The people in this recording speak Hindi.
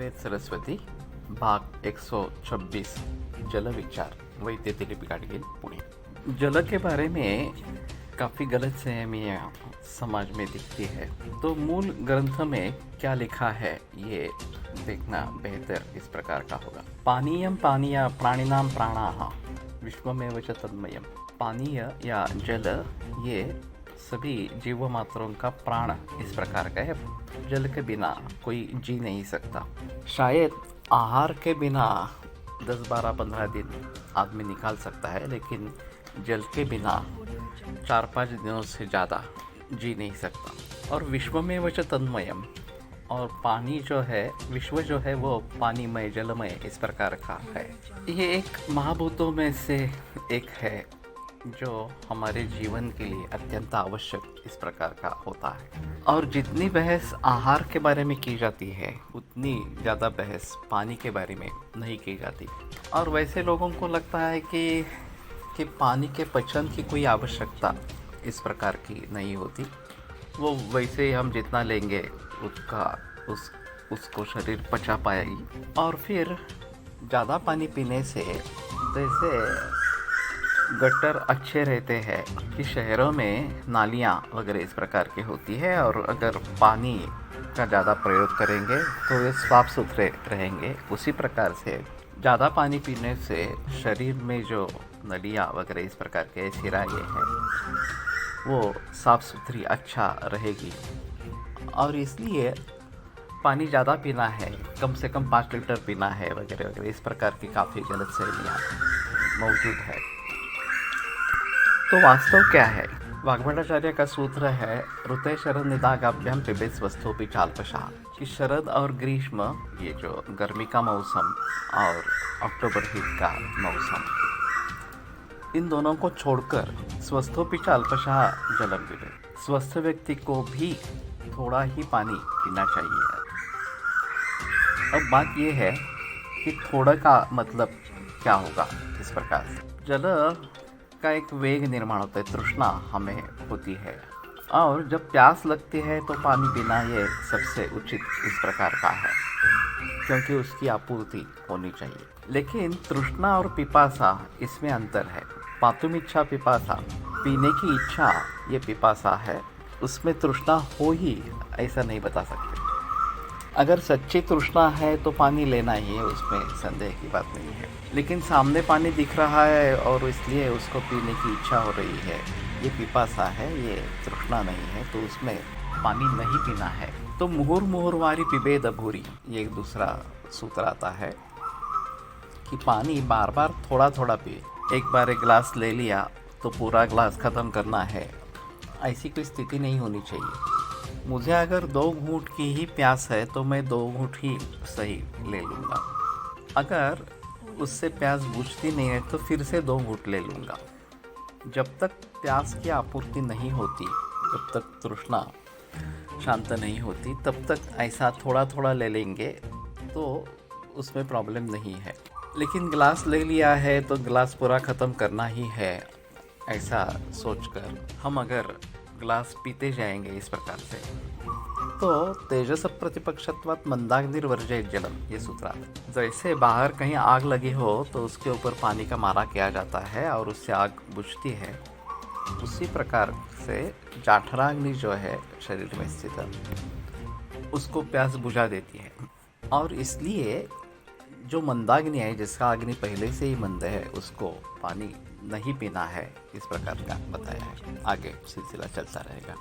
वेद सरस्वती भाग 126 जल विचार वैद्य दिलीप गाडगीळ पुणे। जल के बारे में काफ़ी गलतफहमियाँ समाज में दिखती है, तो मूल ग्रंथ में क्या लिखा है ये देखना बेहतर इस प्रकार का होगा। पानीयम पानीय प्राणिनाम प्राणाः विश्वमेव च तन्मयम्। पानीय या जल ये सभी जीव मात्रों का प्राण इस प्रकार का है। जल के बिना कोई जी नहीं सकता। शायद आहार के बिना 10, 12, 15 दिन आदमी निकाल सकता है, लेकिन जल के बिना 4-5 दिनों से ज़्यादा जी नहीं सकता। और विश्वमेव च तन्मयम्, और पानी जो है, विश्व जो है वो पानीमय जलमय इस प्रकार का है। ये एक महाभूतों में से एक है जो हमारे जीवन के लिए अत्यंत आवश्यक इस प्रकार का होता है। और जितनी बहस आहार के बारे में की जाती है, उतनी ज़्यादा बहस पानी के बारे में नहीं की जाती। और वैसे लोगों को लगता है कि पानी के पचन की कोई आवश्यकता इस प्रकार की नहीं होती। वो वैसे ही हम जितना लेंगे उसको शरीर पचा पाएगी। और फिर ज़्यादा पानी पीने से जैसे गटर अच्छे रहते हैं कि शहरों में नालियाँ वगैरह इस प्रकार की होती है, और अगर पानी का ज़्यादा प्रयोग करेंगे तो वे साफ सुथरे रहेंगे। उसी प्रकार से ज़्यादा पानी पीने से शरीर में जो नलियाँ वगैरह इस प्रकार के सिराएँ हैं वो साफ सुथरी अच्छा रहेगी। और इसलिए पानी ज़्यादा पीना है, कम से कम 5 लीटर पीना है वगैरह वगैरह इस प्रकार की काफ़ी गलतफहमियाँ मौजूद है। तो वास्तव क्या है? वाग्भटाचार्य का सूत्र है ऋते शरद निदागाभ्याम पिबेत स्वस्थोपि चाल्पशः, कि शरद और ग्रीष्म, ये जो गर्मी का मौसम और अक्टूबर हीट का मौसम, इन दोनों को छोड़कर स्वस्थोपि चाल्पशः जलम पिबेत, स्वस्थ व्यक्ति को भी थोड़ा ही पानी पीना चाहिए। अब बात यह है कि थोड़ा का मतलब क्या होगा। इस प्रकार से जल का एक वेग निर्माण होता है, तृष्णा हमें होती है, और जब प्यास लगती है तो पानी पीना ये सबसे उचित इस प्रकार का है, क्योंकि उसकी आपूर्ति होनी चाहिए। लेकिन तृष्णा और पिपासा इसमें अंतर है। पातुम इच्छा पिपासा, पीने की इच्छा ये पिपासा है, उसमें तृष्णा हो ही ऐसा नहीं बता सकते। अगर सच्ची तृष्णा है तो पानी लेना ही है, उसमें संदेह की बात नहीं है। लेकिन सामने पानी दिख रहा है और इसलिए उसको पीने की इच्छा हो रही है, ये पिपासा है, ये तृष्णा नहीं है, तो उसमें पानी नहीं पीना है। तो मुहुर मुहुरवारी पिबेद अभूरी, ये एक दूसरा सूत्र आता है कि पानी बार बार थोड़ा थोड़ा पिए। एक बार एक गिलास ले लिया तो पूरा गिलास ख़त्म करना है, ऐसी कोई स्थिति नहीं होनी चाहिए। मुझे अगर 2 घूंट की ही प्यास है तो मैं 2 घूंट ही सही ले लूँगा। अगर उससे प्यास बुझती नहीं है तो फिर से 2 घूंट ले लूँगा। जब तक प्यास की आपूर्ति नहीं होती, जब तक तृष्णा शांत नहीं होती, तब तक ऐसा थोड़ा थोड़ा ले लेंगे तो उसमें प्रॉब्लम नहीं है। लेकिन गिलास ले लिया है तो गिलास पूरा ख़त्म करना ही है, ऐसा सोचकर हम अगर ग्लास पीते जाएंगे इस प्रकार से, तो तेजस प्रतिपक्षत्वात् मंदाग्निर्वर्जयेत् जलम, ये सूत्र। जैसे बाहर कहीं आग लगी हो तो उसके ऊपर पानी का मारा किया जाता है और उससे आग बुझती है, उसी प्रकार से जाठराग्नि जो है शरीर में स्थित, उसको प्यास बुझा देती है। और इसलिए जो मंदाग्नि है, जिसका अग्नि पहले से ही मंद है, उसको पानी नहीं पीना है, इस प्रकार का बताया है। आगे सिलसिला चलता रहेगा।